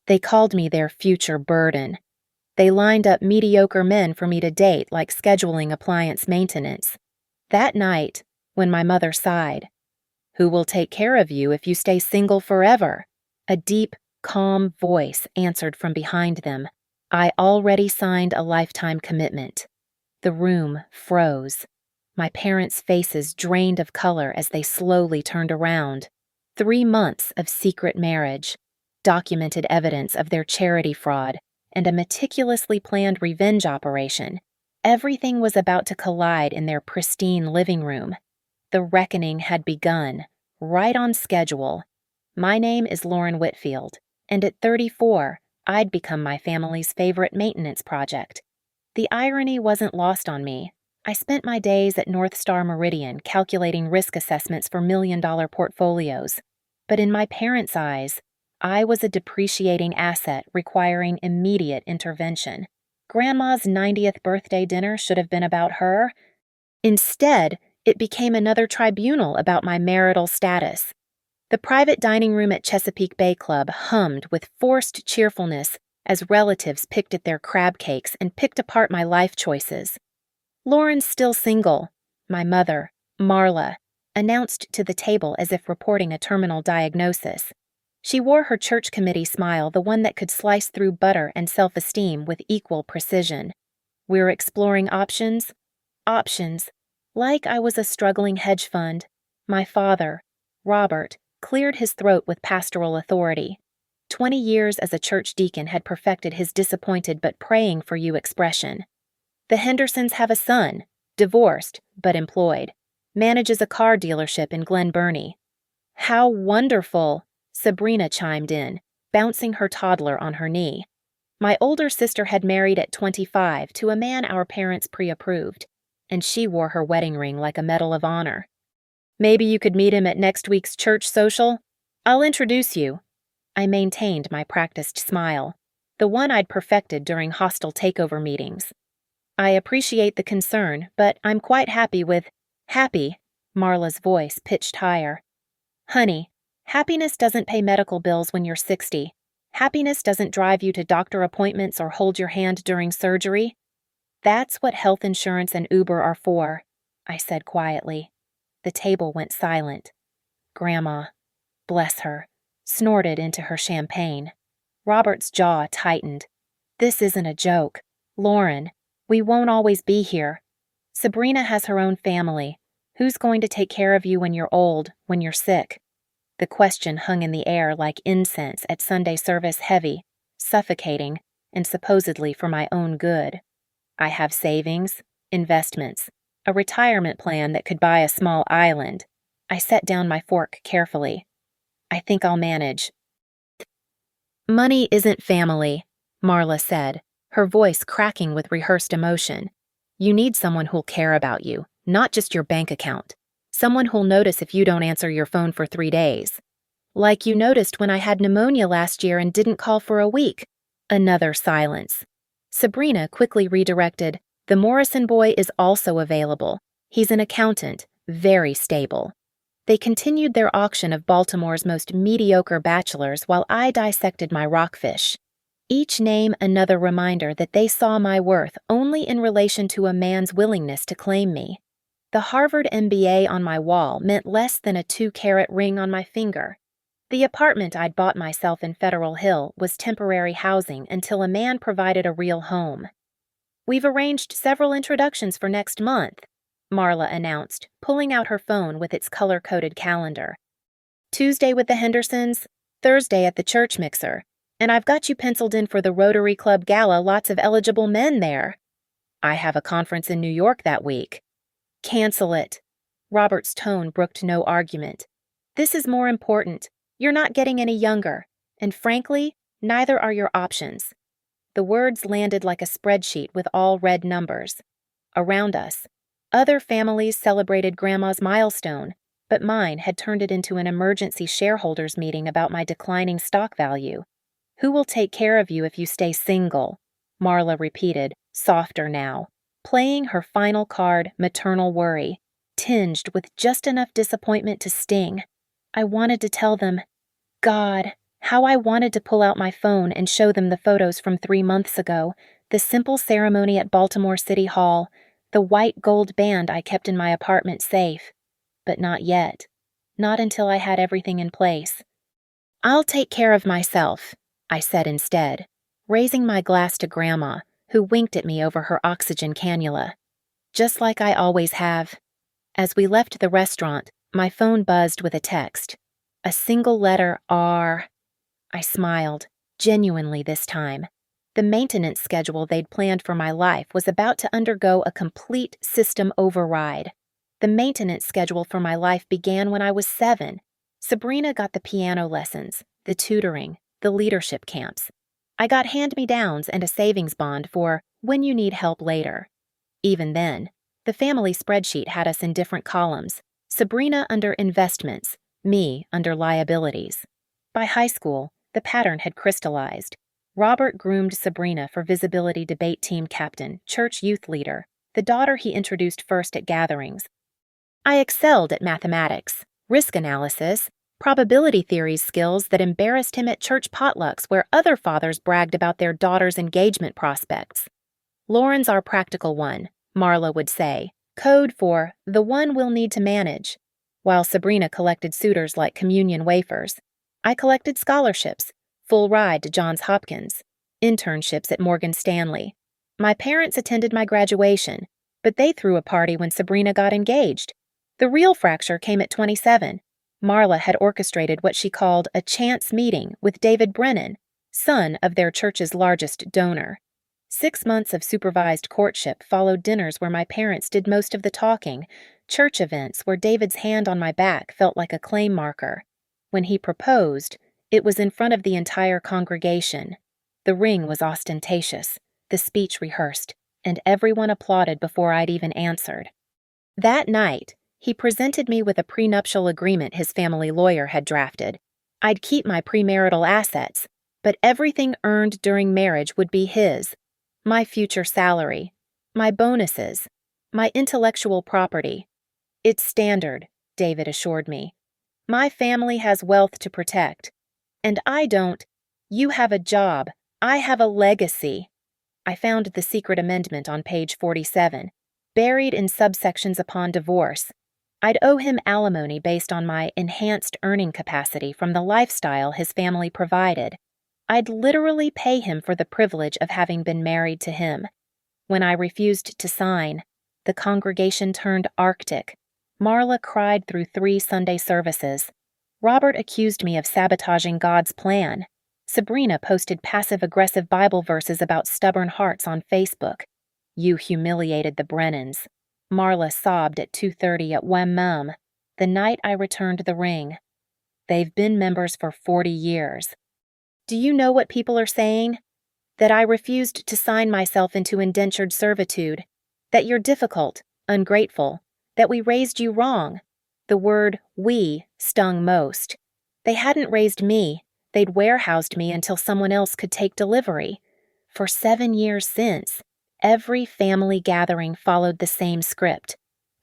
They called me their future burden. They lined up mediocre men for me to date, like scheduling appliance maintenance. That night, when my mother sighed, "Who will take care of you if you stay single forever?" a deep, calm voice answered from behind them. I already signed a lifetime commitment. The room froze. My parents' faces drained of color as they slowly turned around. 3 months of secret marriage, documented evidence of their charity fraud, and a meticulously planned revenge operation. Everything was about to collide in their pristine living room. The reckoning had begun, right on schedule. My name is Lauren Whitfield, and at 34, I'd become my family's favorite maintenance project. The irony wasn't lost on me. I spent my days at North Star Meridian calculating risk assessments for million-dollar portfolios. But in my parents' eyes, I was a depreciating asset requiring immediate intervention. Grandma's 90th birthday dinner should have been about her. Instead, it became another tribunal about my marital status. The private dining room at Chesapeake Bay Club hummed with forced cheerfulness as relatives picked at their crab cakes and picked apart my life choices. "Lauren's still single," my mother, Marla, announced to the table as if reporting a terminal diagnosis. She wore her church committee smile, the one that could slice through butter and self-esteem with equal precision. "We're exploring options." Options. Like I was a struggling hedge fund. My father, Robert, cleared his throat with pastoral authority. 20 years as a church deacon had perfected his disappointed but praying for you expression. "The Hendersons have a son, divorced but employed, manages a car dealership in Glen Burnie." "How wonderful," Sabrina chimed in, bouncing her toddler on her knee. My older sister had married at 25 to a man our parents pre-approved, and she wore her wedding ring like a medal of honor. "Maybe you could meet him at next week's church social? I'll introduce you." I maintained my practiced smile, the one I'd perfected during hostile takeover meetings. "I appreciate the concern, but I'm quite happy with—" "Happy," Marla's voice pitched higher. "Honey, happiness doesn't pay medical bills when you're 60. Happiness doesn't drive you to doctor appointments or hold your hand during surgery. That's what health insurance and Uber are for," I said quietly. The table went silent. Grandma, bless her, snorted into her champagne. Robert's jaw tightened. "This isn't a joke. Lauren, we won't always be here. Sabrina has her own family. Who's going to take care of you when you're old, when you're sick?" The question hung in the air like incense at Sunday service, heavy, suffocating, and supposedly for my own good. I have savings, investments, a retirement plan that could buy a small island. I set down my fork carefully. "I think I'll manage." "Money isn't family," Marla said, her voice cracking with rehearsed emotion. "You need someone who'll care about you, not just your bank account. Someone who'll notice if you don't answer your phone for 3 days. Like you noticed when I had pneumonia last year and didn't call for a week." Another silence. Sabrina quickly redirected, "The Morrison boy is also available. He's an accountant, very stable." They continued their auction of Baltimore's most mediocre bachelors while I dissected my rockfish. Each name another reminder that they saw my worth only in relation to a man's willingness to claim me. The Harvard MBA on my wall meant less than a 2-carat ring on my finger. The apartment I'd bought myself in Federal Hill was temporary housing until a man provided a real home. "We've arranged several introductions for next month," Marla announced, pulling out her phone with its color-coded calendar. "Tuesday with the Hendersons, Thursday at the church mixer, and I've got you penciled in for the Rotary Club Gala, lots of eligible men there." "I have a conference in New York that week." "Cancel it." Robert's tone brooked no argument. "This is more important. You're not getting any younger, and frankly, neither are your options." The words landed like a spreadsheet with all red numbers. Around us, other families celebrated Grandma's milestone, but mine had turned it into an emergency shareholders meeting about my declining stock value. "Who will take care of you if you stay single?" Marla repeated, softer now, playing her final card, maternal worry, tinged with just enough disappointment to sting. I wanted to tell them, "God," How I wanted to pull out my phone and show them the photos from 3 months ago, the simple ceremony at Baltimore City Hall, the white gold band I kept in my apartment safe. But not yet. Not until I had everything in place. "I'll take care of myself," I said instead, raising my glass to Grandma, who winked at me over her oxygen cannula. Just like I always have. As we left the restaurant, my phone buzzed with a text. A single letter R. I smiled, genuinely this time. The maintenance schedule they'd planned for my life was about to undergo a complete system override. The maintenance schedule for my life began when I was 7. Sabrina got the piano lessons, the tutoring, the leadership camps. I got hand-me-downs and a savings bond for when you need help later. Even then, the family spreadsheet had us in different columns, Sabrina under investments, me under liabilities. By high school, the pattern had crystallized. Robert groomed Sabrina for visibility debate team captain, church youth leader, the daughter he introduced first at gatherings. I excelled at mathematics, risk analysis, probability theories skills that embarrassed him at church potlucks where other fathers bragged about their daughter's engagement prospects. "Lauren's our practical one," Marla would say, code for the one we'll need to manage. While Sabrina collected suitors like communion wafers, I collected scholarships, full ride to Johns Hopkins, internships at Morgan Stanley. My parents attended my graduation, but they threw a party when Sabrina got engaged. The real fracture came at 27. Marla had orchestrated what she called a chance meeting with David Brennan, son of their church's largest donor. 6 months of supervised courtship followed dinners where my parents did most of the talking, church events where David's hand on my back felt like a claim marker. When he proposed, it was in front of the entire congregation. The ring was ostentatious, the speech rehearsed, and everyone applauded before I'd even answered. That night, he presented me with a prenuptial agreement his family lawyer had drafted. I'd keep my premarital assets, but everything earned during marriage would be his. My future salary, my bonuses, my intellectual property. "It's standard," David assured me. "My family has wealth to protect. And I don't. You have a job. I have a legacy." I found the secret amendment on page 47, buried in subsections upon divorce. I'd owe him alimony based on my enhanced earning capacity from the lifestyle his family provided. I'd literally pay him for the privilege of having been married to him. When I refused to sign, the congregation turned arctic. Marla cried through 3 Sunday services. Robert accused me of sabotaging God's plan. Sabrina posted passive-aggressive Bible verses about stubborn hearts on Facebook. "You humiliated the Brennans." Marla sobbed at 2:30 at Wemmam, the night I returned the ring. "They've been members for 40 years. Do you know what people are saying? That I refused to sign myself into indentured servitude. That you're difficult, ungrateful. That we raised you wrong." The word "we" stung most. They hadn't raised me. They'd warehoused me until someone else could take delivery. For 7 years since, every family gathering followed the same script.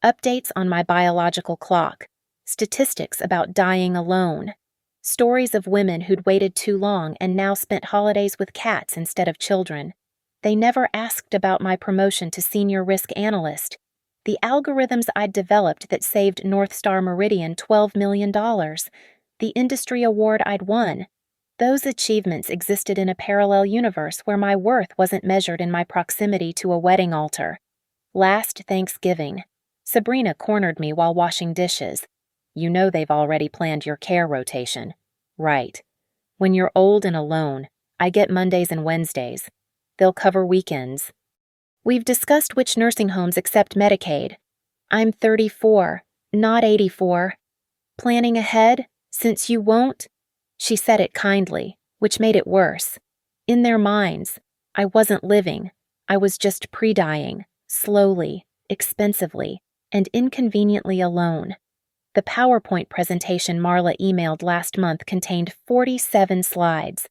Updates on my biological clock. Statistics about dying alone. Stories of women who'd waited too long and now spent holidays with cats instead of children. They never asked about my promotion to senior risk analyst. The algorithms I'd developed that saved North Star Meridian $12 million. The industry award I'd won. Those achievements existed in a parallel universe where my worth wasn't measured in my proximity to a wedding altar. Last Thanksgiving, Sabrina cornered me while washing dishes. "You know they've already planned your care rotation." "Right. When you're old and alone, I get Mondays and Wednesdays. They'll cover weekends." "We've discussed which nursing homes accept Medicaid. I'm 34, not 84. Planning ahead, since you won't?" She said it kindly, which made it worse. In their minds, I wasn't living. I was just pre-dying, slowly, expensively, and inconveniently alone. The PowerPoint presentation Marla emailed last month contained 47 slides.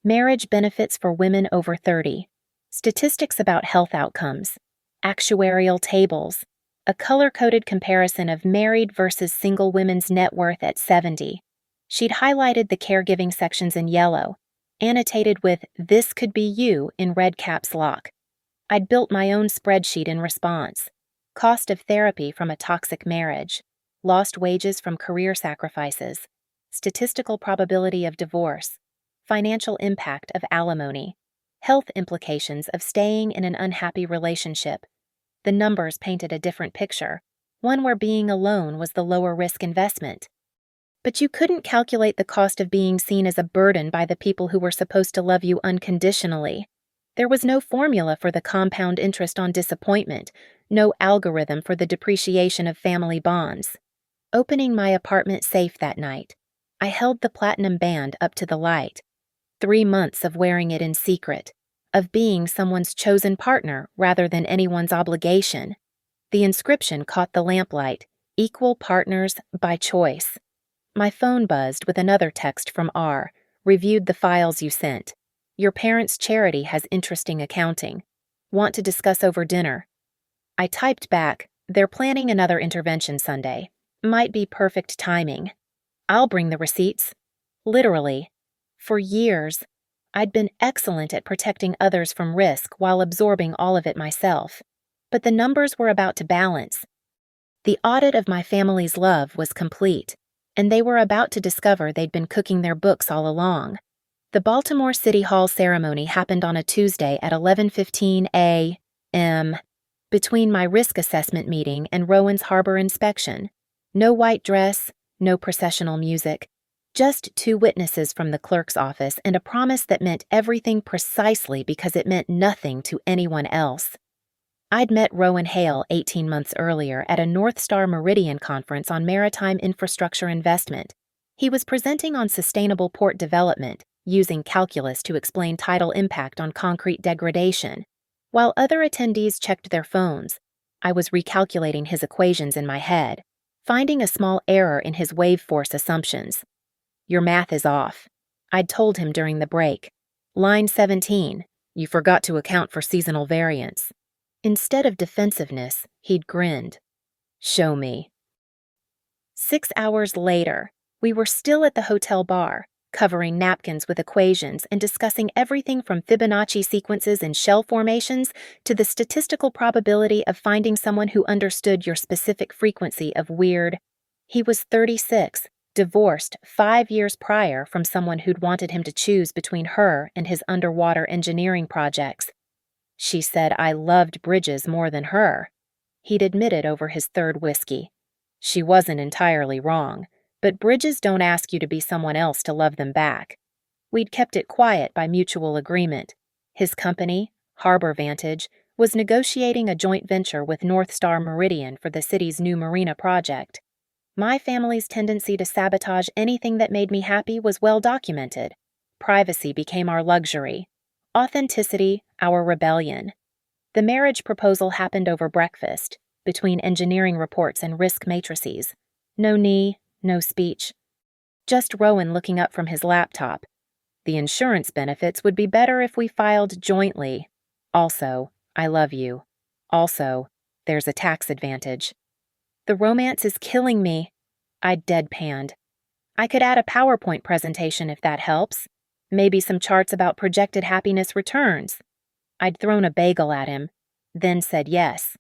Marriage benefits for women over 30. Statistics about health outcomes. Actuarial tables. A color-coded comparison of married versus single women's net worth at 70. She'd highlighted the caregiving sections in yellow, annotated with "This could be you" in red caps lock. I'd built my own spreadsheet in response. Cost of therapy from a toxic marriage, lost wages from career sacrifices, statistical probability of divorce, financial impact of alimony, health implications of staying in an unhappy relationship. The numbers painted a different picture, one where being alone was the lower risk investment. But you couldn't calculate the cost of being seen as a burden by the people who were supposed to love you unconditionally. There was no formula for the compound interest on disappointment, no algorithm for the depreciation of family bonds. Opening my apartment safe that night, I held the platinum band up to the light. 3 months of wearing it in secret, of being someone's chosen partner rather than anyone's obligation. The inscription caught the lamplight, "Equal partners by choice." My phone buzzed with another text from R. "Reviewed the files you sent. Your parents' charity has interesting accounting. Want to discuss over dinner." I typed back, "They're planning another intervention Sunday. Might be perfect timing. I'll bring the receipts." Literally. For years, I'd been excellent at protecting others from risk while absorbing all of it myself. But the numbers were about to balance. The audit of my family's love was complete, and they were about to discover they'd been cooking their books all along. The Baltimore City Hall ceremony happened on a Tuesday at 11:15 a.m. between my risk assessment meeting and Rowan's harbor inspection. No white dress, no processional music, just 2 witnesses from the clerk's office and a promise that meant everything precisely because it meant nothing to anyone else. I'd met Rowan Hale 18 months earlier at a North Star Meridian conference on maritime infrastructure investment. He was presenting on sustainable port development, using calculus to explain tidal impact on concrete degradation. While other attendees checked their phones, I was recalculating his equations in my head, finding a small error in his wave force assumptions. "Your math is off," I'd told him during the break. "Line 17, you forgot to account for seasonal variance." Instead of defensiveness, he'd grinned. "Show me." 6 hours later, we were still at the hotel bar, covering napkins with equations and discussing everything from Fibonacci sequences and shell formations to the statistical probability of finding someone who understood your specific frequency of weird. He was 36, divorced 5 years prior from someone who'd wanted him to choose between her and his underwater engineering projects. She said I loved bridges more than her. He'd admitted over his 3rd whiskey. She wasn't entirely wrong, but bridges don't ask you to be someone else to love them back. We'd kept it quiet by mutual agreement. His company, Harbor Vantage, was negotiating a joint venture with North Star Meridian for the city's new marina project. My family's tendency to sabotage anything that made me happy was well documented. Privacy became our luxury. Authenticity, our rebellion. The marriage proposal happened over breakfast, between engineering reports and risk matrices. No knee, no speech. Just Rowan looking up from his laptop. "The insurance benefits would be better if we filed jointly. Also, I love you. Also, there's a tax advantage." "The romance is killing me," I'd deadpanned. "I could add a PowerPoint presentation if that helps. Maybe some charts about projected happiness returns." I'd thrown a bagel at him, then said yes.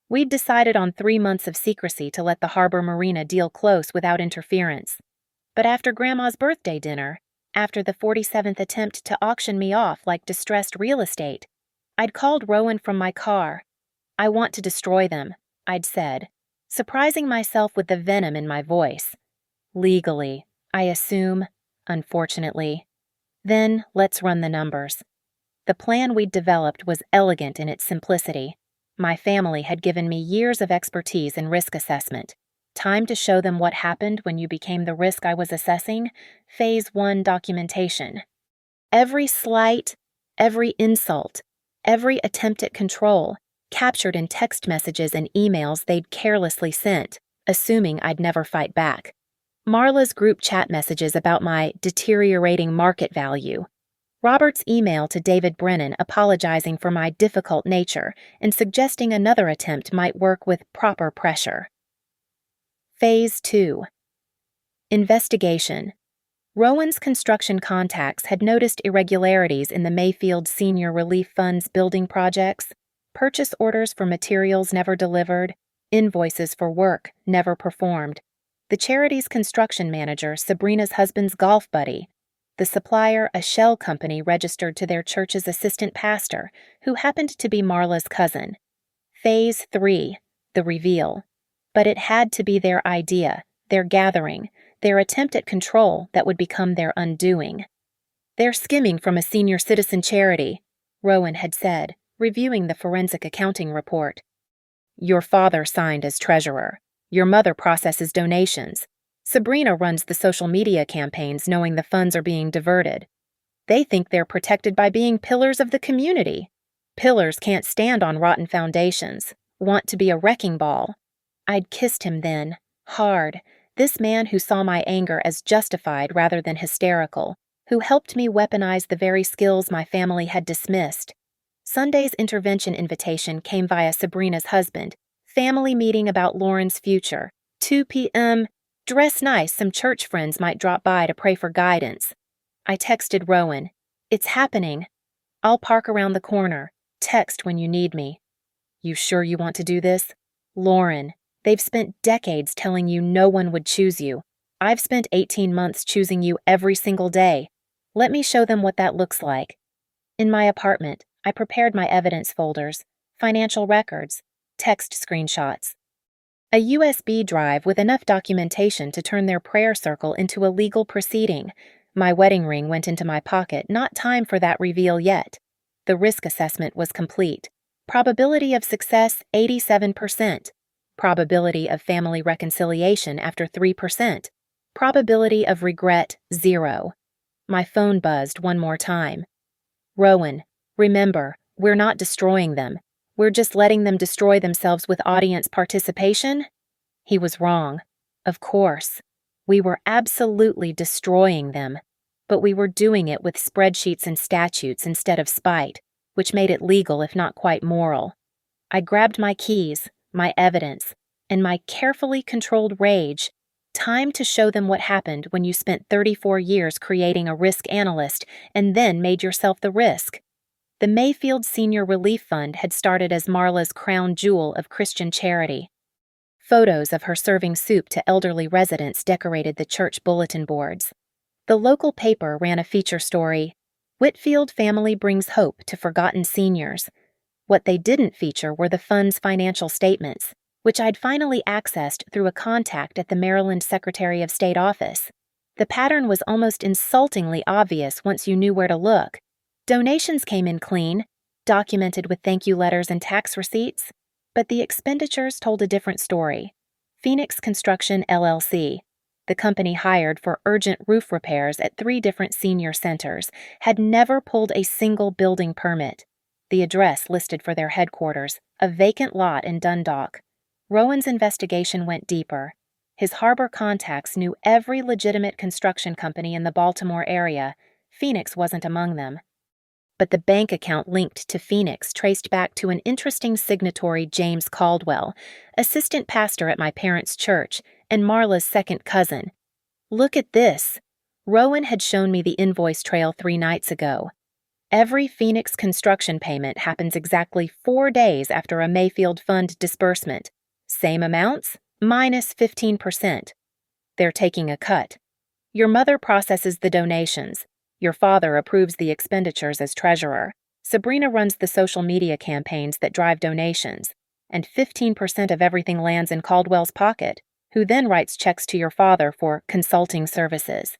We'd decided on 3 months of secrecy to let the harbor marina deal close without interference. But after Grandma's birthday dinner, after the 47th attempt to auction me off like distressed real estate, I'd called Rowan from my car. "I want to destroy them," I'd said, surprising myself with the venom in my voice. "Legally, I assume, unfortunately. Then let's run the numbers." The plan we'd developed was elegant in its simplicity. My family had given me years of expertise in risk assessment. Time to show them what happened when you became the risk I was assessing. Phase 1 documentation. Every slight, every insult, every attempt at control, captured in text messages and emails they'd carelessly sent, assuming I'd never fight back. Marla's group chat messages about my deteriorating market value. Robert's email to David Brennan apologizing for my difficult nature and suggesting another attempt might work with proper pressure. Phase 2. Investigation. Rowan's construction contacts had noticed irregularities in the Mayfield Senior Relief Fund's building projects, purchase orders for materials never delivered, invoices for work never performed. The charity's construction manager, Sabrina's husband's golf buddy. The supplier, a shell company registered to their church's assistant pastor, who happened to be Marla's cousin. Phase 3, the reveal. But it had to be their idea, their gathering, their attempt at control that would become their undoing. "They're skimming from a senior citizen charity," Rowan had said, reviewing the forensic accounting report. "Your father signed as treasurer. Your mother processes donations. Sabrina runs the social media campaigns knowing the funds are being diverted. They think they're protected by being pillars of the community. Pillars can't stand on rotten foundations, want to be a wrecking ball." I'd kissed him then, hard, this man who saw my anger as justified rather than hysterical, who helped me weaponize the very skills my family had dismissed. Sunday's intervention invitation came via Sabrina's husband. Family meeting about Lauren's future. 2 p.m. Dress nice, some church friends might drop by to pray for guidance. I texted Rowan. "It's happening. I'll park around the corner. Text when you need me." "You sure you want to do this?" "Lauren, they've spent decades telling you no one would choose you. I've spent 18 months choosing you every single day. Let me show them what that looks like." In my apartment, I prepared my evidence folders, financial records, text screenshots. A USB drive with enough documentation to turn their prayer circle into a legal proceeding. My wedding ring went into my pocket, not time for that reveal yet. The risk assessment was complete. Probability of success, 87%. Probability of family reconciliation after 3%. Probability of regret, 0. My phone buzzed one more time. "Rowan, remember, we're not destroying them. We're just letting them destroy themselves with audience participation?" He was wrong. Of course. We were absolutely destroying them. But we were doing it with spreadsheets and statutes instead of spite, which made it legal if not quite moral. I grabbed my keys, my evidence, and my carefully controlled rage. Time to show them what happened when you spent 34 years creating a risk analyst and then made yourself the risk. The Mayfield Senior Relief Fund had started as Marla's crown jewel of Christian charity. Photos of her serving soup to elderly residents decorated the church bulletin boards. The local paper ran a feature story, "Whitfield Family Brings Hope to Forgotten Seniors." What they didn't feature were the fund's financial statements, which I'd finally accessed through a contact at the Maryland Secretary of State office. The pattern was almost insultingly obvious once you knew where to look. Donations came in clean, documented with thank you letters and tax receipts, but the expenditures told a different story. Phoenix Construction LLC, the company hired for urgent roof repairs at 3 different senior centers, had never pulled a single building permit. The address listed for their headquarters, a vacant lot in Dundalk. Rowan's investigation went deeper. His harbor contacts knew every legitimate construction company in the Baltimore area. Phoenix wasn't among them. But the bank account linked to Phoenix traced back to an interesting signatory, James Caldwell, assistant pastor at my parents' church, and Marla's second cousin. "Look at this." Rowan had shown me the invoice trail 3 nights ago. Every Phoenix construction payment happens exactly 4 days after a Mayfield Fund disbursement. Same amounts, minus 15%. They're taking a cut. Your mother processes the donations. Your father approves the expenditures as treasurer. Sabrina runs the social media campaigns that drive donations. And 15% of everything lands in Caldwell's pocket, who then writes checks to your father for consulting services.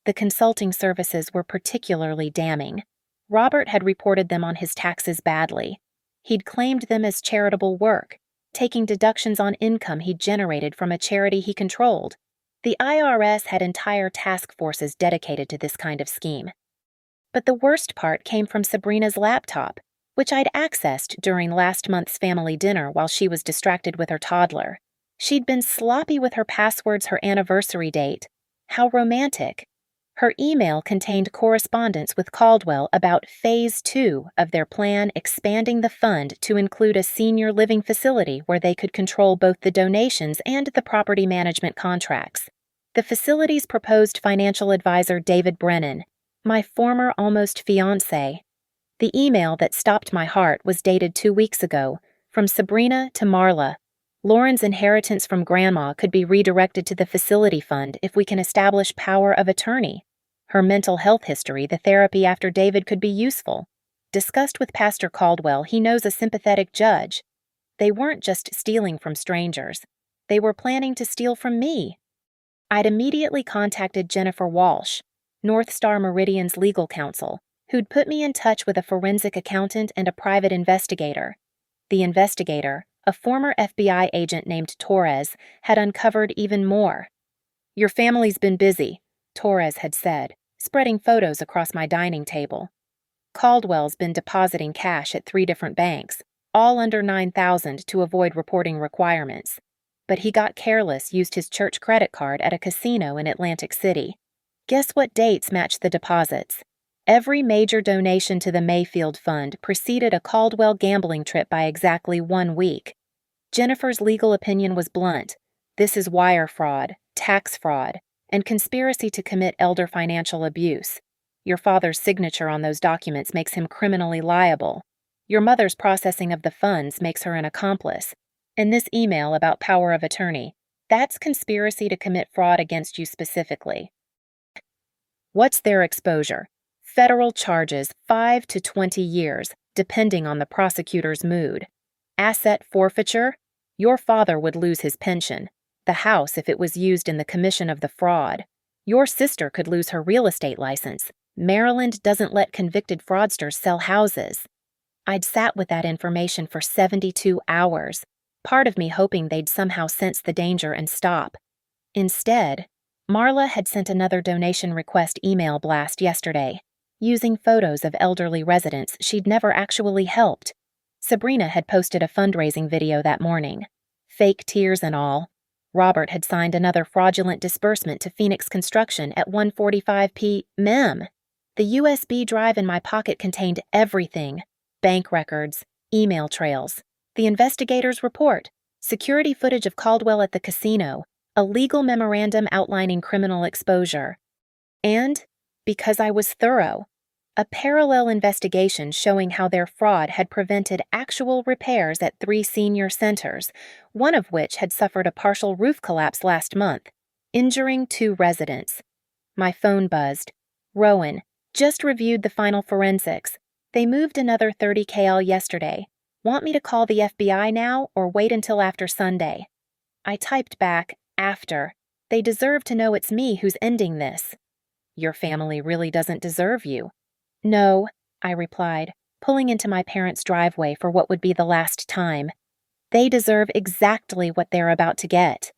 The consulting services were particularly damning. Robert had reported them on his taxes badly. He'd claimed them as charitable work, taking deductions on income he'd generated from a charity he controlled. The IRS had entire task forces dedicated to this kind of scheme. But the worst part came from Sabrina's laptop, which I'd accessed during last month's family dinner while she was distracted with her toddler. She'd been sloppy with her passwords, her anniversary date. How romantic. Her email contained correspondence with Caldwell about Phase 2 of their plan expanding the fund to include a senior living facility where they could control both the donations and the property management contracts. The facility's proposed financial advisor, David Brennan, my former almost fiancé. The email that stopped my heart was dated 2 weeks ago, from Sabrina to Marla. Lauren's inheritance from Grandma could be redirected to the facility fund if we can establish power of attorney. Her mental health history, the therapy after David could be useful. Discussed with Pastor Caldwell, he knows a sympathetic judge. They weren't just stealing from strangers. They were planning to steal from me. I'd immediately contacted Jennifer Walsh, North Star Meridian's legal counsel, who'd put me in touch with a forensic accountant and a private investigator. The investigator, a former FBI agent named Torres, had uncovered even more. "Your family's been busy," Torres had said, spreading photos across my dining table. "Caldwell's been depositing cash at 3 different banks, all under $9,000 to avoid reporting requirements. But he got careless, used his church credit card at a casino in Atlantic City. Guess what dates match the deposits? Every major donation to the Mayfield Fund preceded a Caldwell gambling trip by exactly 1 week. Jennifer's legal opinion was blunt. This is wire fraud, tax fraud, and conspiracy to commit elder financial abuse. Your father's signature on those documents makes him criminally liable. Your mother's processing of the funds makes her an accomplice. And this email about power of attorney, that's conspiracy to commit fraud against you specifically." What's their exposure? Federal charges, 5 to 20 years, depending on the prosecutor's mood. Asset forfeiture? Your father would lose his pension. The house if it was used in the commission of the fraud. Your sister could lose her real estate license. Maryland doesn't let convicted fraudsters sell houses. I'd sat with that information for 72 hours, part of me hoping they'd somehow sense the danger and stop. Instead, Marla had sent another donation request email blast yesterday, using photos of elderly residents she'd never actually helped. Sabrina had posted a fundraising video that morning. Fake tears and all. Robert had signed another fraudulent disbursement to Phoenix Construction at 1:45 p.m. The USB drive in my pocket contained everything: bank records, email trails, the investigator's report, security footage of Caldwell at the casino, a legal memorandum outlining criminal exposure. And, because I was thorough, a parallel investigation showing how their fraud had prevented actual repairs at 3 senior centers, one of which had suffered a partial roof collapse last month, injuring 2 residents. My phone buzzed. "Rowan, just reviewed the final forensics. They moved another 30 kl yesterday. Want me to call the FBI now or wait until after Sunday?" I typed back, "After. They deserve to know it's me who's ending this." "Your family really doesn't deserve you." "No," I replied, pulling into my parents' driveway for what would be the last time. "They deserve exactly what they're about to get."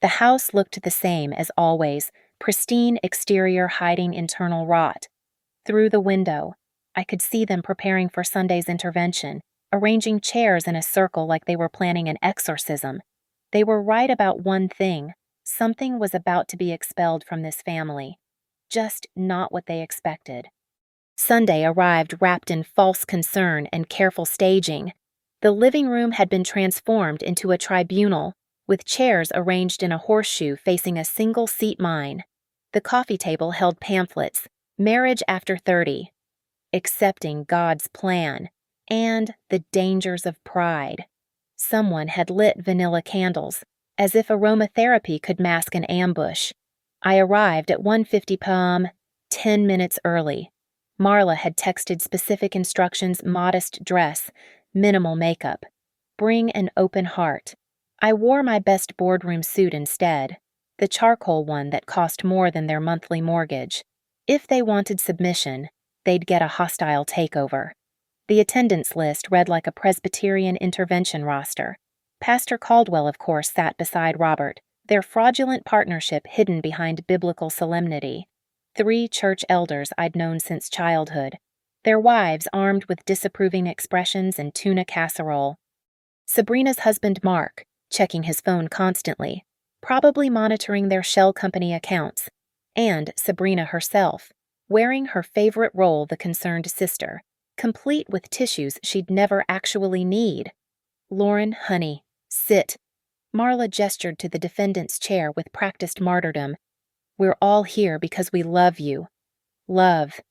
The house looked the same as always, pristine exterior hiding internal rot. Through the window, I could see them preparing for Sunday's intervention, arranging chairs in a circle like they were planning an exorcism. They were right about one thing: something was about to be expelled from this family. Just not what they expected. Sunday arrived wrapped in false concern and careful staging. The living room had been transformed into a tribunal, with chairs arranged in a horseshoe facing a single-seat mine. The coffee table held pamphlets, "Marriage After 30," "Accepting God's Plan," and "The Dangers of Pride." Someone had lit vanilla candles, as if aromatherapy could mask an ambush. I arrived at 1:50 p.m., 10 minutes early. Marla had texted specific instructions: modest dress, minimal makeup. Bring an open heart. I wore my best boardroom suit instead, the charcoal one that cost more than their monthly mortgage. If they wanted submission, they'd get a hostile takeover. The attendance list read like a Presbyterian intervention roster. Pastor Caldwell, of course, sat beside Robert, their fraudulent partnership hidden behind biblical solemnity. 3 church elders I'd known since childhood, their wives armed with disapproving expressions and tuna casserole. Sabrina's husband Mark, checking his phone constantly, probably monitoring their shell company accounts, and Sabrina herself, wearing her favorite role, the concerned sister, complete with tissues she'd never actually need. "Lauren, honey, sit." Marla gestured to the defendant's chair with practiced martyrdom, We're all here because we love you. Love.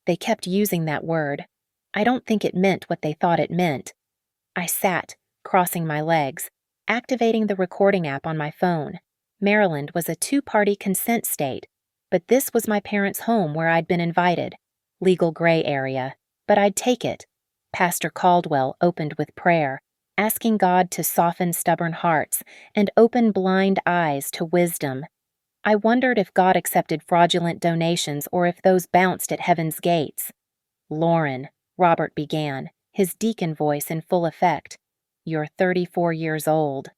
They kept using that word. I don't think it meant what they thought it meant. I sat, crossing my legs, activating the recording app on my phone. Maryland was a two-party consent state, but this was my parents' home where I'd been invited. Legal gray area, but I'd take it. Pastor Caldwell opened with prayer, asking God to soften stubborn hearts and open blind eyes to wisdom. I wondered if God accepted fraudulent donations or if those bounced at heaven's gates. "Lauren," Robert began, his deacon voice in full effect, "you're 34 years old.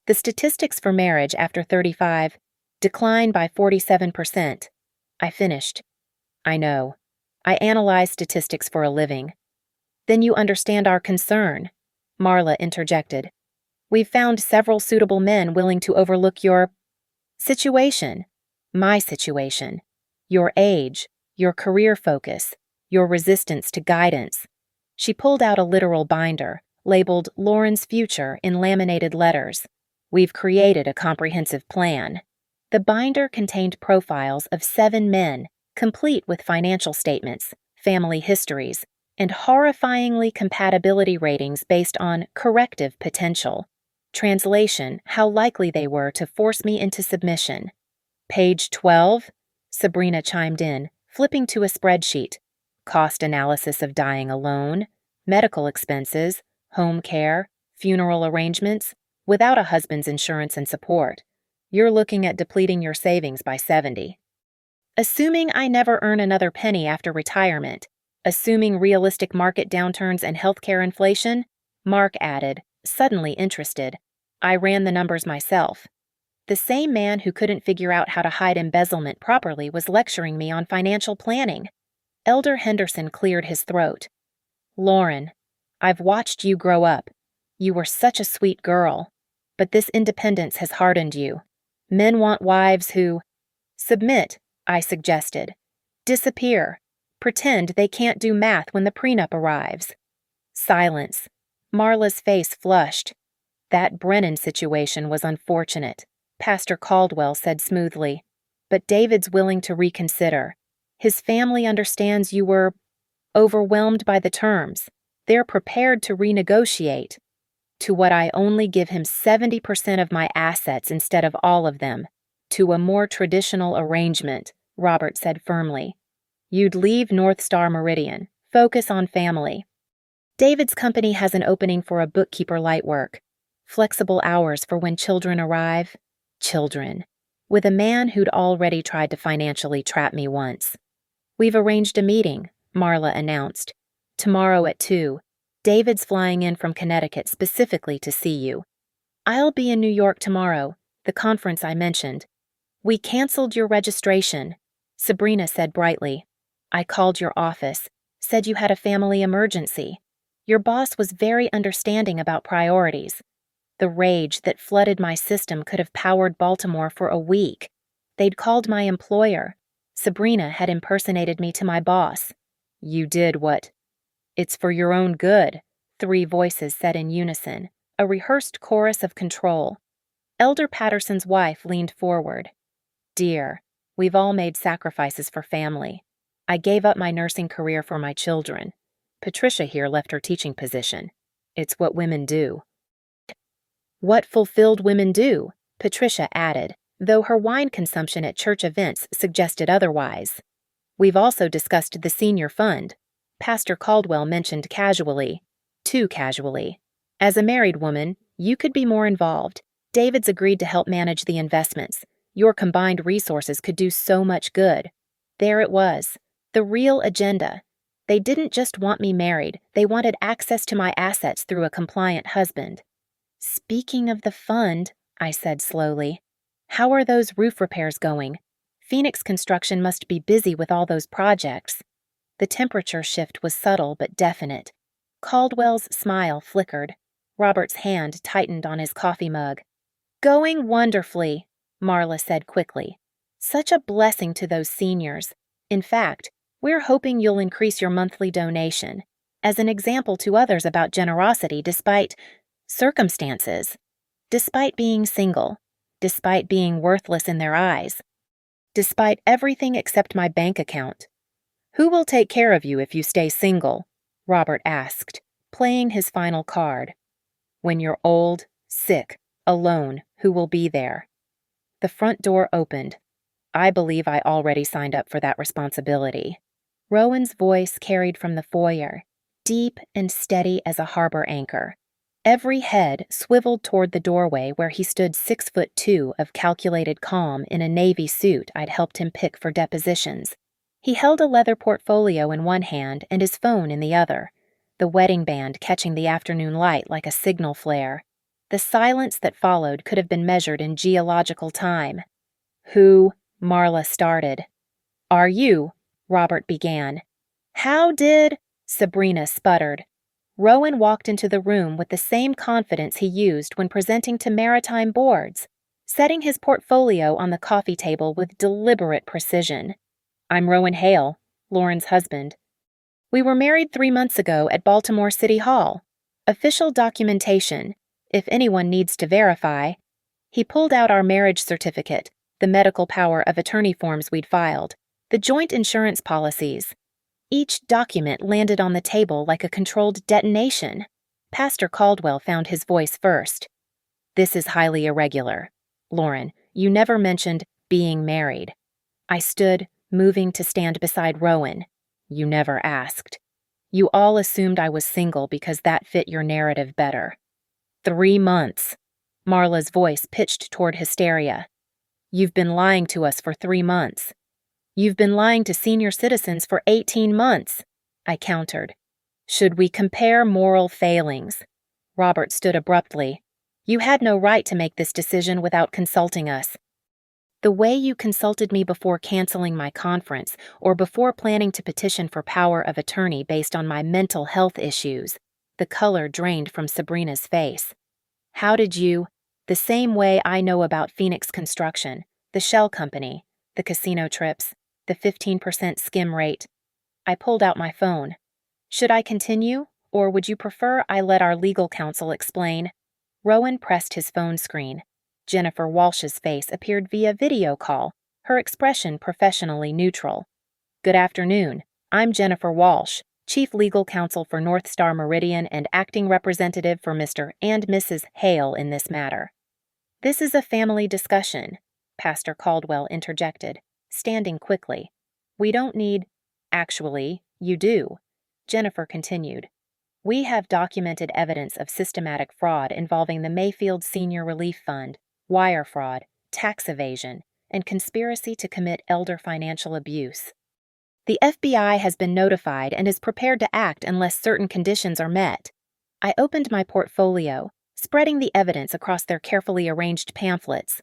The statistics for marriage after 35 decline by 47%. I finished. I know. I analyze statistics for a living. Then you understand our concern, Marla interjected. We've found several suitable men willing to overlook your situation, my situation, your age, your career focus, your resistance to guidance. She pulled out a literal binder, labeled Lauren's Future in laminated letters. We've created a comprehensive plan. The binder contained profiles of 7 men, complete with financial statements, family histories, and horrifyingly compatibility ratings based on corrective potential. Translation, how likely they were to force me into submission. Page 12, Sabrina chimed in, flipping to a spreadsheet. Cost analysis of dying alone, medical expenses, home care, funeral arrangements, without a husband's insurance and support. You're looking at depleting your savings by 70. Assuming I never earn another penny after retirement, assuming realistic market downturns and healthcare inflation, Mark added, suddenly interested. I ran the numbers myself. The same man who couldn't figure out how to hide embezzlement properly was lecturing me on financial planning. Elder Henderson cleared his throat. Lauren, I've watched you grow up. You were such a sweet girl. But this independence has hardened you. Men want wives who submit, I suggested. Disappear. Pretend they can't do math when the prenup arrives. Silence. Marla's face flushed. That Brennan situation was unfortunate, Pastor Caldwell said smoothly. But David's willing to reconsider. His family understands you were overwhelmed by the terms. They're prepared to renegotiate. To what I only give him 70% of my assets instead of all of them. To a more traditional arrangement, Robert said firmly. You'd leave North Star Meridian. Focus on family. David's company has an opening for a bookkeeper light work. Flexible hours for when children arrive. Children. With a man who'd already tried to financially trap me once. We've arranged a meeting, Marla announced. Tomorrow at 2. David's flying in from Connecticut specifically to see you. I'll be in New York tomorrow, the conference I mentioned. We canceled your registration, Sabrina said brightly. I called your office, said you had a family emergency. Your boss was very understanding about priorities. The rage that flooded my system could have powered Baltimore for a week. They'd called my employer. Sabrina had impersonated me to my boss. You did what? It's for your own good, 3 voices said in unison, a rehearsed chorus of control. Elder Patterson's wife leaned forward. Dear, we've all made sacrifices for family. I gave up my nursing career for my children. Patricia here left her teaching position. It's what women do. What fulfilled women do, Patricia added, though her wine consumption at church events suggested otherwise. We've also discussed the senior fund. Pastor Caldwell mentioned casually, too casually. As a married woman, you could be more involved. David's agreed to help manage the investments. Your combined resources could do so much good. There it was, the real agenda. They didn't just want me married, they wanted access to my assets through a compliant husband. Speaking of the fund, I said slowly, how are those roof repairs going? Phoenix Construction must be busy with all those projects. The temperature shift was subtle but definite. Caldwell's smile flickered. Robert's hand tightened on his coffee mug. Going wonderfully, Marla said quickly. Such a blessing to those seniors. In fact, we're hoping you'll increase your monthly donation, as an example to others about generosity despite circumstances, despite being single, despite being worthless in their eyes. despite everything except my bank account. Who will take care of you if you stay single? Robert asked, playing his final card. When you're old, sick, alone, who will be there? The front door opened. I believe I already signed up for that responsibility. Rowan's voice carried from the foyer, deep and steady as a harbor anchor. Every head swiveled toward the doorway where he stood 6'2" of calculated calm in a navy suit I'd helped him pick for depositions. He held a leather portfolio in one hand and his phone in the other, the wedding band catching the afternoon light like a signal flare. The silence that followed could have been measured in geological time. Who? Marla started. Are you? Robert began. How did? Sabrina sputtered. Rowan walked into the room with the same confidence he used when presenting to maritime boards, setting his portfolio on the coffee table with deliberate precision. I'm Rowan Hale, Lauren's husband. We were married 3 months ago at Baltimore City Hall. Official documentation, if anyone needs to verify. He pulled out our marriage certificate, the medical power of attorney forms we'd filed, the joint insurance policies. Each document landed on the table like a controlled detonation. Pastor Caldwell found his voice first. This is highly irregular. Lauren, you never mentioned being married. I stood, moving to stand beside Rowan. You never asked. You all assumed I was single because that fit your narrative better. 3 months. Marla's voice pitched toward hysteria. You've been lying to us for 3 months. You've been lying to senior citizens for 18 months, I countered. Should we compare moral failings? Robert stood abruptly. You had no right to make this decision without consulting us. The way you consulted me before canceling my conference or before planning to petition for power of attorney based on my mental health issues, the color drained from Sabrina's face. How did you? The same way I know about Phoenix Construction, the shell company, the casino trips, the 15% skim rate. I pulled out my phone. Should I continue, or would you prefer I let our legal counsel explain? Rowan pressed his phone screen. Jennifer Walsh's face appeared via video call, her expression professionally neutral. Good afternoon. I'm Jennifer Walsh, Chief Legal Counsel for North Star Meridian and acting representative for Mr. and Mrs. Hale in this matter. This is a family discussion, Pastor Caldwell interjected, standing quickly. We don't need— Actually, you do, Jennifer continued. We have documented evidence of systematic fraud involving the Mayfield Senior Relief Fund, wire fraud, tax evasion, and conspiracy to commit elder financial abuse. The FBI has been notified and is prepared to act unless certain conditions are met. I opened my portfolio, spreading the evidence across their carefully arranged pamphlets,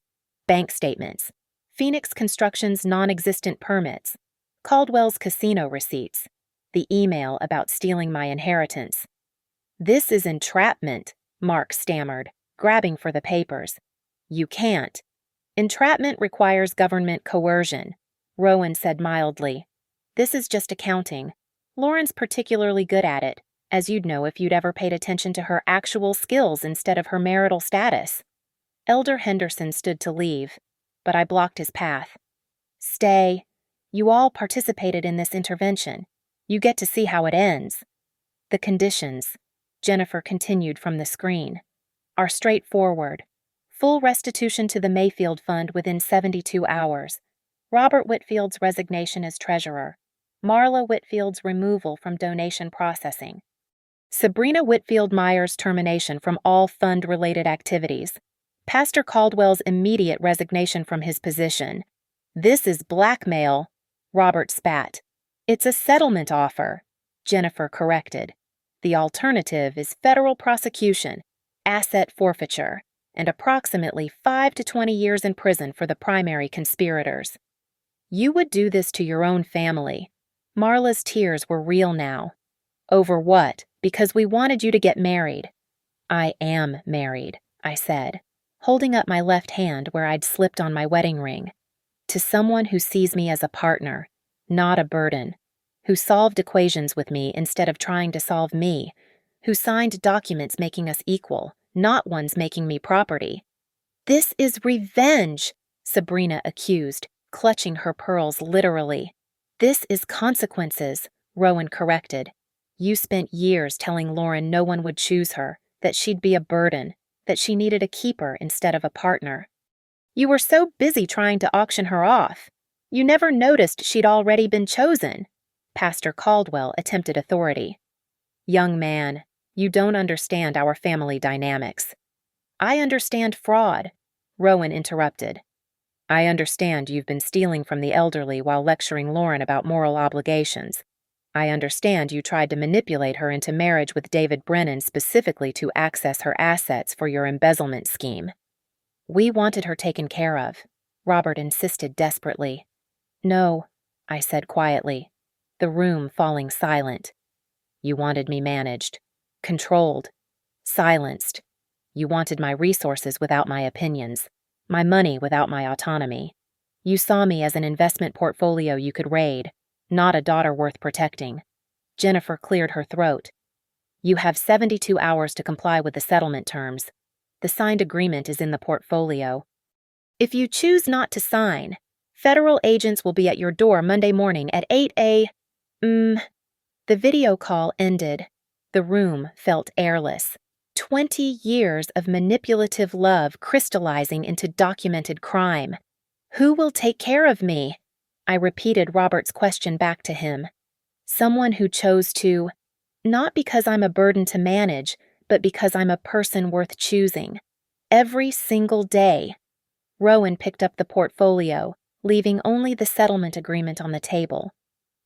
bank statements, Phoenix Construction's non-existent permits, Caldwell's casino receipts, the email about stealing my inheritance. This is entrapment, Mark stammered, grabbing for the papers. You can't. Entrapment requires government coercion, Rowan said mildly. This is just accounting. Lauren's particularly good at it, as you'd know if you'd ever paid attention to her actual skills instead of her marital status. Elder Henderson stood to leave, but I blocked his path. Stay. You all participated in this intervention. You get to see how it ends. The conditions, Jennifer continued from the screen, are straightforward. Full restitution to the Mayfield Fund within 72 hours. Robert Whitfield's resignation as treasurer. Marla Whitfield's removal from donation processing. Sabrina Whitfield Meyer's termination from all fund-related activities. Pastor Caldwell's immediate resignation from his position. This is blackmail, Robert spat. It's a settlement offer, Jennifer corrected. The alternative is federal prosecution, asset forfeiture, and approximately 5 to 20 years in prison for the primary conspirators. You would do this to your own family. Marla's tears were real now. Over what? Because we wanted you to get married. I am married, I said, holding up my left hand where I'd slipped on my wedding ring. To someone who sees me as a partner, not a burden, who solved equations with me instead of trying to solve me, who signed documents making us equal, not ones making me property. This is revenge, Sabrina accused, clutching her pearls literally. "This is consequences," Rowan corrected. "You spent years telling Lauren no one would choose her, that she'd be a burden, that she needed a keeper instead of a partner. You were so busy trying to auction her off. You never noticed she'd already been chosen." Pastor Caldwell attempted authority. "Young man, you don't understand our family dynamics." "I understand fraud," Rowan interrupted. "I understand you've been stealing from the elderly while lecturing Lauren about moral obligations. I understand you tried to manipulate her into marriage with David Brennan specifically to access her assets for your embezzlement scheme." "We wanted her taken care of," Robert insisted desperately. "No," I said quietly, the room falling silent. "You wanted me managed, controlled, silenced. You wanted my resources without my opinions, my money without my autonomy. You saw me as an investment portfolio you could raid, not a daughter worth protecting." Jennifer cleared her throat. "You have 72 hours to comply with the settlement terms. The signed agreement is in the portfolio. If you choose not to sign, federal agents will be at your door Monday morning at 8 a.m. The video call ended. The room felt airless. 20 years of manipulative love crystallizing into documented crime. "Who will take care of me?" I repeated Robert's question back to him. "Someone who chose to, not because I'm a burden to manage, but because I'm a person worth choosing. Every single day." Rowan picked up the portfolio, leaving only the settlement agreement on the table.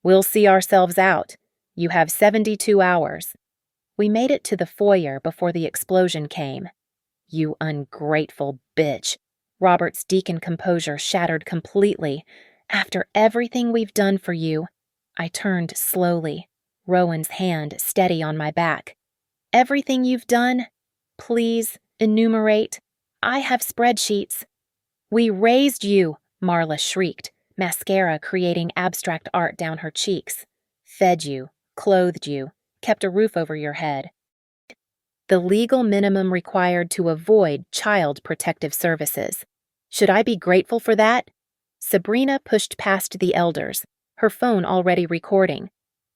"We'll see ourselves out. You have 72 hours. We made it to the foyer before the explosion came. "You ungrateful bitch." Robert's deacon composure shattered completely. "After everything we've done for you." I turned slowly, Rowan's hand steady on my back. "Everything you've done? Please, enumerate. I have spreadsheets." "We raised you," Marla shrieked, mascara creating abstract art down her cheeks. "Fed you, clothed you, kept a roof over your head. The legal minimum required to avoid child protective services. Should I be grateful for that?" Sabrina pushed past the elders, her phone already recording.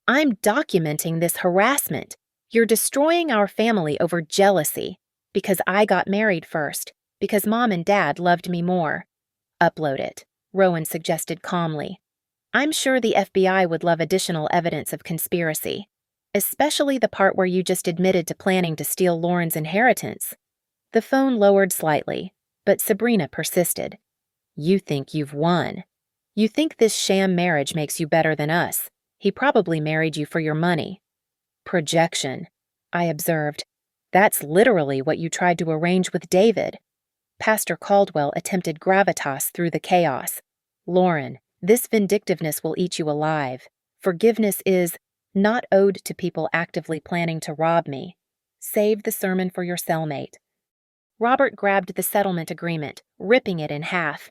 "I'm documenting this harassment. You're destroying our family over jealousy. Because I got married first. Because Mom and Dad loved me more." "Upload it," Rowan suggested calmly. "I'm sure the FBI would love additional evidence of conspiracy. Especially the part where you just admitted to planning to steal Lauren's inheritance." The phone lowered slightly, but Sabrina persisted. "You think you've won. You think this sham marriage makes you better than us. He probably married you for your money." "Projection," I observed. "That's literally what you tried to arrange with David." Pastor Caldwell attempted gravitas through the chaos. "Lauren, this vindictiveness will eat you alive. Forgiveness is not owed to people actively planning to rob me. Save the sermon for your cellmate." Robert grabbed the settlement agreement, ripping it in half.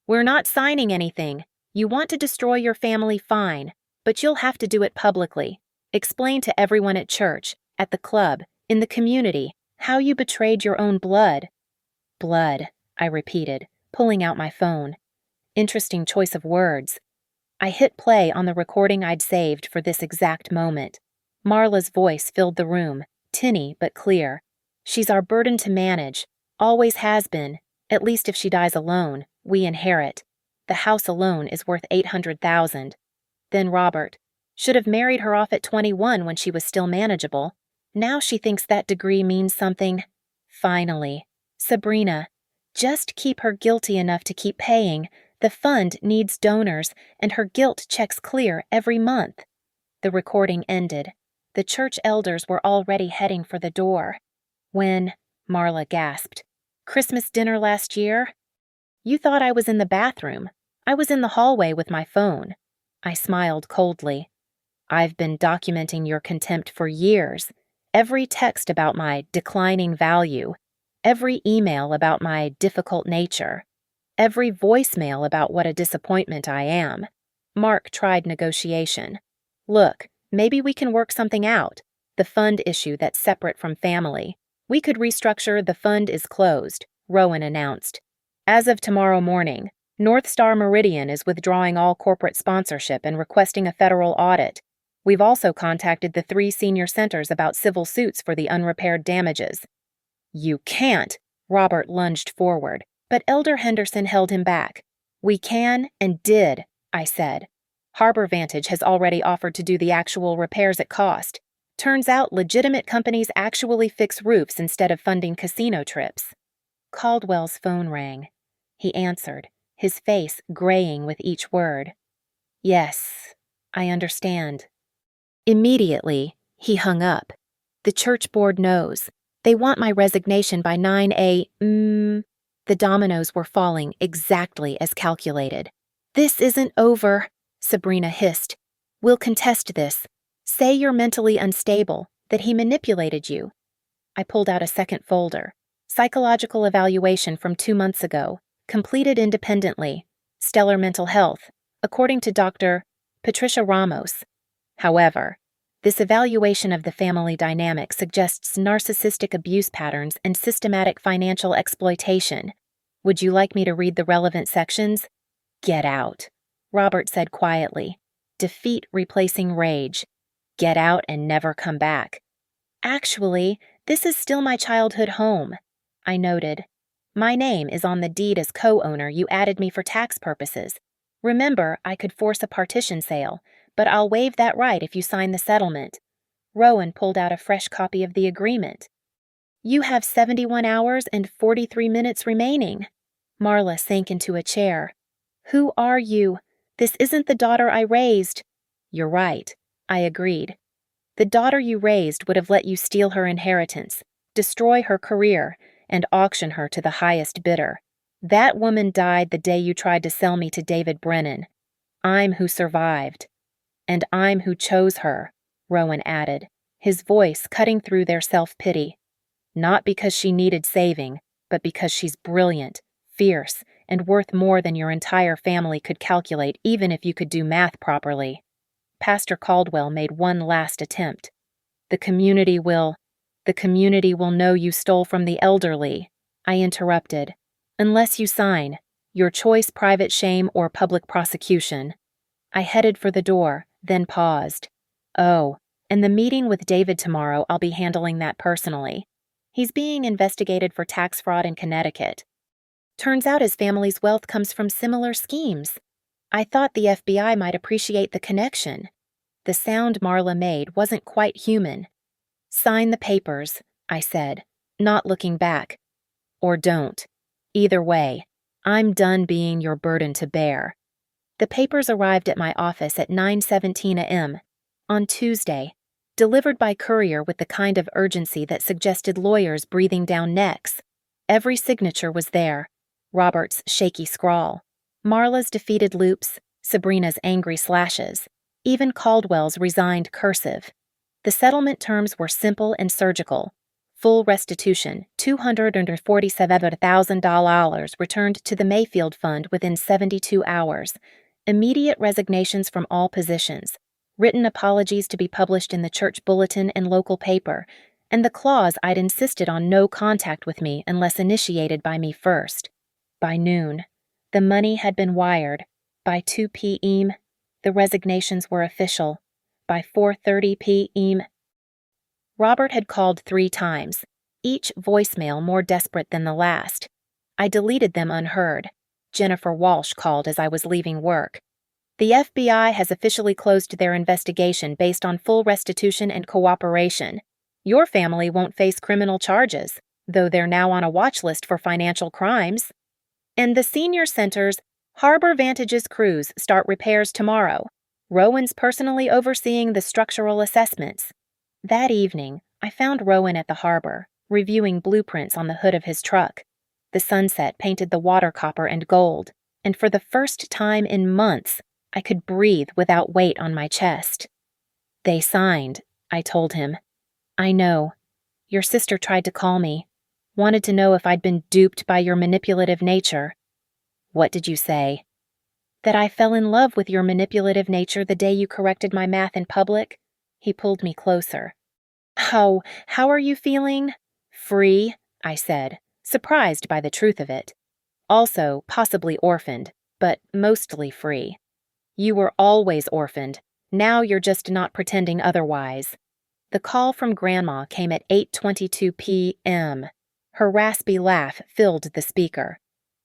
"We're not signing anything. You want to destroy your family, fine, but you'll have to do it publicly. Explain to everyone at church, at the club, in the community, how you betrayed your own blood." "Blood," I repeated, pulling out my phone. Interesting choice of words. I hit play on the recording I'd saved for this exact moment. Marla's voice filled the room, tinny but clear. "She's our burden to manage, always has been. At least if she dies alone, we inherit. The house alone is worth $800,000. Then Robert. Should have married her off at 21 when she was still manageable. Now she thinks that degree means something. Finally. Sabrina. Just keep her guilty enough to keep paying. The fund needs donors, and her guilt checks clear every month." The recording ended. The church elders were already heading for the door. "When," Marla gasped, "Christmas dinner last year?" "You thought I was in the bathroom. I was in the hallway with my phone." I smiled coldly. "I've been documenting your contempt for years. Every text about my declining value. Every email about my difficult nature. Every voicemail about what a disappointment I am." Mark tried negotiation. "Look, maybe we can work something out. The fund issue that's separate from family. We could restructure. The fund is closed," Rowan announced. "As of tomorrow morning, North Star Meridian is withdrawing all corporate sponsorship and requesting a federal audit. We've also contacted the 3 senior centers about civil suits for the unrepaired damages. You can't, Robert lunged forward, but Elder Henderson held him back. We can and did, I said. Harbor Vantage has already offered to do the actual repairs at cost. Turns out legitimate companies actually fix roofs instead of funding casino trips. Caldwell's phone rang. He answered, his face graying with each word. Yes, I understand. Immediately, he hung up. The church board knows. They want my resignation by 9 a.m. The dominoes were falling exactly as calculated. This isn't over, Sabrina hissed. We'll contest this. Say you're mentally unstable, that he manipulated you. I pulled out a second folder. Psychological evaluation from 2 months ago. Completed independently. Stellar mental health, according to Dr. Patricia Ramos. However, this evaluation of the family dynamic suggests narcissistic abuse patterns and systematic financial exploitation. Would you like me to read the relevant sections? Get out, Robert said quietly. Defeat replacing rage. Get out and never come back. Actually, this is still my childhood home, I noted. My name is on the deed as co-owner. You added me for tax purposes. Remember, I could force a partition sale, but I'll waive that right if you sign the settlement. Rowan pulled out a fresh copy of the agreement. You have 71 hours and 43 minutes remaining. Marla sank into a chair. Who are you? This isn't the daughter I raised. You're right, I agreed. The daughter you raised would have let you steal her inheritance, destroy her career, and auction her to the highest bidder. That woman died the day you tried to sell me to David Brennan. I'm who survived. And I'm who chose her, Rowan added, his voice cutting through their self-pity. Not because she needed saving, but because she's brilliant, fierce, and worth more than your entire family could calculate even if you could do math properly. Pastor Caldwell made one last attempt. The community will know you stole from the elderly, I interrupted. Unless you sign, your choice private shame or public prosecution. I headed for the door, then paused. Oh, and the meeting with David tomorrow, I'll be handling that personally. He's being investigated for tax fraud in Connecticut. Turns out his family's wealth comes from similar schemes. I thought the FBI might appreciate the connection. The sound Marla made wasn't quite human. Sign the papers, I said, not looking back. Or don't. Either way, I'm done being your burden to bear. The papers arrived at my office at 9:17 a.m. on Tuesday, delivered by courier with the kind of urgency that suggested lawyers breathing down necks. Every signature was there. Robert's shaky scrawl, Marla's defeated loops, Sabrina's angry slashes, even Caldwell's resigned cursive. The settlement terms were simple and surgical. Full restitution, $247,000 returned to the Mayfield Fund within 72 hours. Immediate resignations from all positions. Written apologies to be published in the church bulletin and local paper. And the clause I'd insisted on no contact with me unless initiated by me first. By noon, the money had been wired. By 2 p.m., the resignations were official. By 4:30 p.m., Robert had called 3 times, each voicemail more desperate than the last. I deleted them unheard. Jennifer Walsh called as I was leaving work. The FBI has officially closed their investigation based on full restitution and cooperation. Your family won't face criminal charges, though they're now on a watch list for financial crimes. And the senior center's Harbor Vantage's crews start repairs tomorrow. Rowan's personally overseeing the structural assessments. That evening, I found Rowan at the harbor, reviewing blueprints on the hood of his truck. The sunset painted the water copper and gold, and for the first time in months, I could breathe without weight on my chest. They signed, I told him. I know. Your sister tried to call me. Wanted to know if I'd been duped by your manipulative nature. What did you say? That I fell in love with your manipulative nature the day you corrected my math in public? He pulled me closer. How are you feeling? Free, I said, surprised by the truth of it. Also, possibly orphaned. but mostly free. You were always orphaned. Now you're just not pretending otherwise. The call from Grandma came at 8:22 p.m. Her raspy laugh filled the speaker.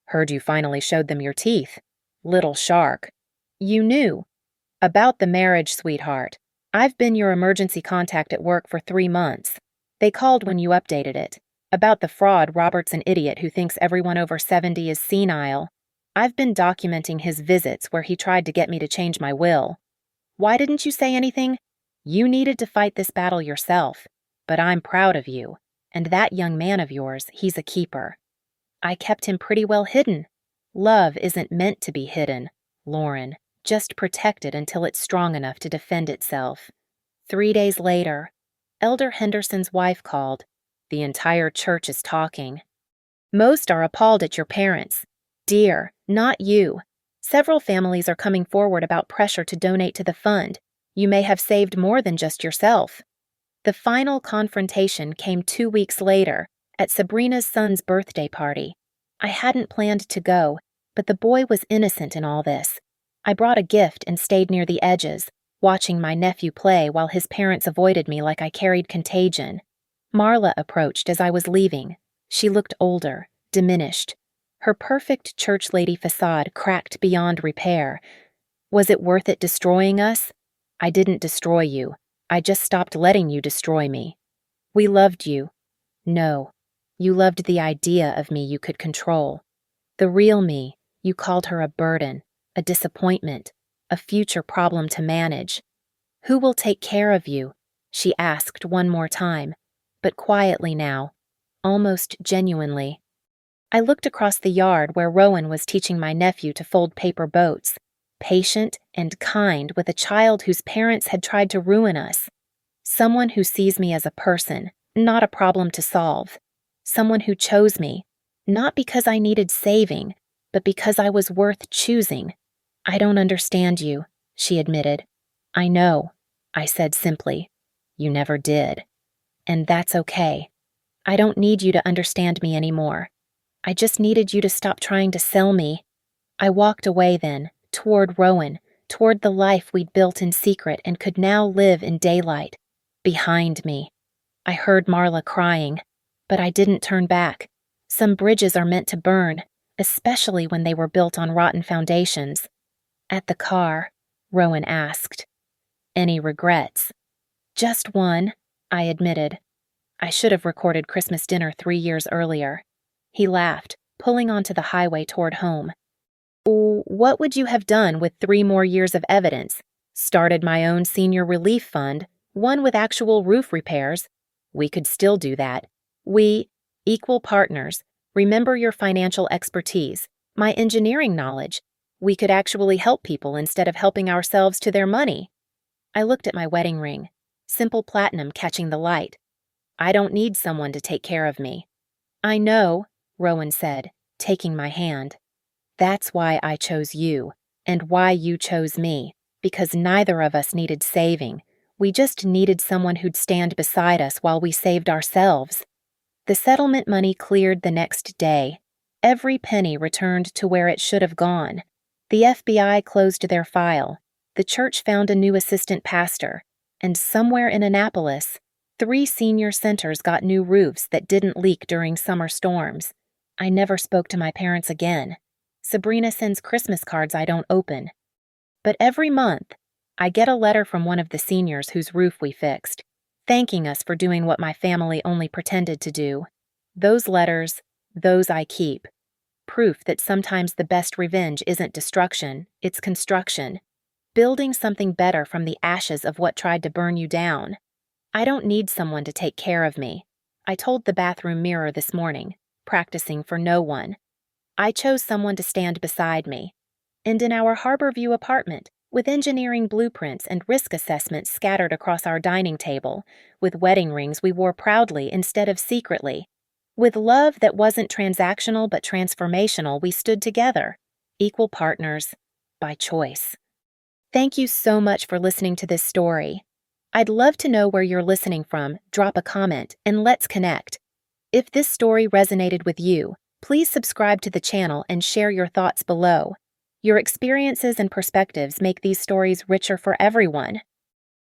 Heard you finally showed them your teeth. Little shark. You knew. About the marriage, sweetheart. I've been your emergency contact at work for 3 months. They called when you updated it. About the fraud, Robert's an idiot who thinks everyone over 70 is senile. I've been documenting his visits where he tried to get me to change my will. Why didn't you say anything? You needed to fight this battle yourself, but I'm proud of you. And that young man of yours, he's a keeper. I kept him pretty well hidden. Love isn't meant to be hidden, Lauren, just protected until it's strong enough to defend itself. 3 days later, Elder Henderson's wife called. The entire church is talking. Most are appalled at your parents. Dear, not you. Several families are coming forward about pressure to donate to the fund. You may have saved more than just yourself. The final confrontation came 2 weeks later at Sabrina's son's birthday party. I hadn't planned to go, but the boy was innocent in all this. I brought a gift and stayed near the edges, watching my nephew play while his parents avoided me like I carried contagion. Marla approached as I was leaving. She looked older, diminished. Her perfect church lady facade cracked beyond repair. Was it worth it destroying us? I didn't destroy you. I just stopped letting you destroy me. We loved you. No, you loved the idea of me you could control. The real me, you called her a burden, a disappointment, a future problem to manage. Who will take care of you? She asked one more time, but quietly now, almost genuinely. I looked across the yard where Rowan was teaching my nephew to fold paper boats, patient and kind with a child whose parents had tried to ruin us. Someone who sees me as a person, not a problem to solve. Someone who chose me, not because I needed saving, but because I was worth choosing. I don't understand you, she admitted. I know, I said simply. You never did. And that's okay. I don't need you to understand me anymore. I just needed you to stop trying to sell me. I walked away then, toward Rowan, toward the life we'd built in secret and could now live in daylight. Behind me. I heard Marla crying, but I didn't turn back. Some bridges are meant to burn, especially when they were built on rotten foundations. At the car, Rowan asked. Any regrets? Just one, I admitted. I should have recorded Christmas dinner 3 years earlier. He laughed, pulling onto the highway toward home. What would you have done with 3 more years of evidence? Started my own senior relief fund, one with actual roof repairs. We could still do that. We, equal partners, remember your financial expertise, my engineering knowledge. We could actually help people instead of helping ourselves to their money. I looked at my wedding ring, simple platinum catching the light. I don't need someone to take care of me. I know, Rowan said, taking my hand. That's why I chose you, and why you chose me, because neither of us needed saving. We just needed someone who'd stand beside us while we saved ourselves. The settlement money cleared the next day. Every penny returned to where it should have gone. The FBI closed their file. The church found a new assistant pastor. And somewhere in Annapolis, 3 senior centers got new roofs that didn't leak during summer storms. I never spoke to my parents again. Sabrina sends Christmas cards I don't open. But every month, I get a letter from one of the seniors whose roof we fixed, thanking us for doing what my family only pretended to do. Those letters, those I keep. Proof that sometimes the best revenge isn't destruction, it's construction. Building something better from the ashes of what tried to burn you down. I don't need someone to take care of me. I told the bathroom mirror this morning, practicing for no one. I chose someone to stand beside me. And in our Harborview apartment, with engineering blueprints and risk assessments scattered across our dining table, with wedding rings we wore proudly instead of secretly, with love that wasn't transactional but transformational, we stood together, equal partners, by choice. Thank you so much for listening to this story. I'd love to know where you're listening from. Drop a comment and let's connect. If this story resonated with you, please subscribe to the channel and share your thoughts below. Your experiences and perspectives make these stories richer for everyone.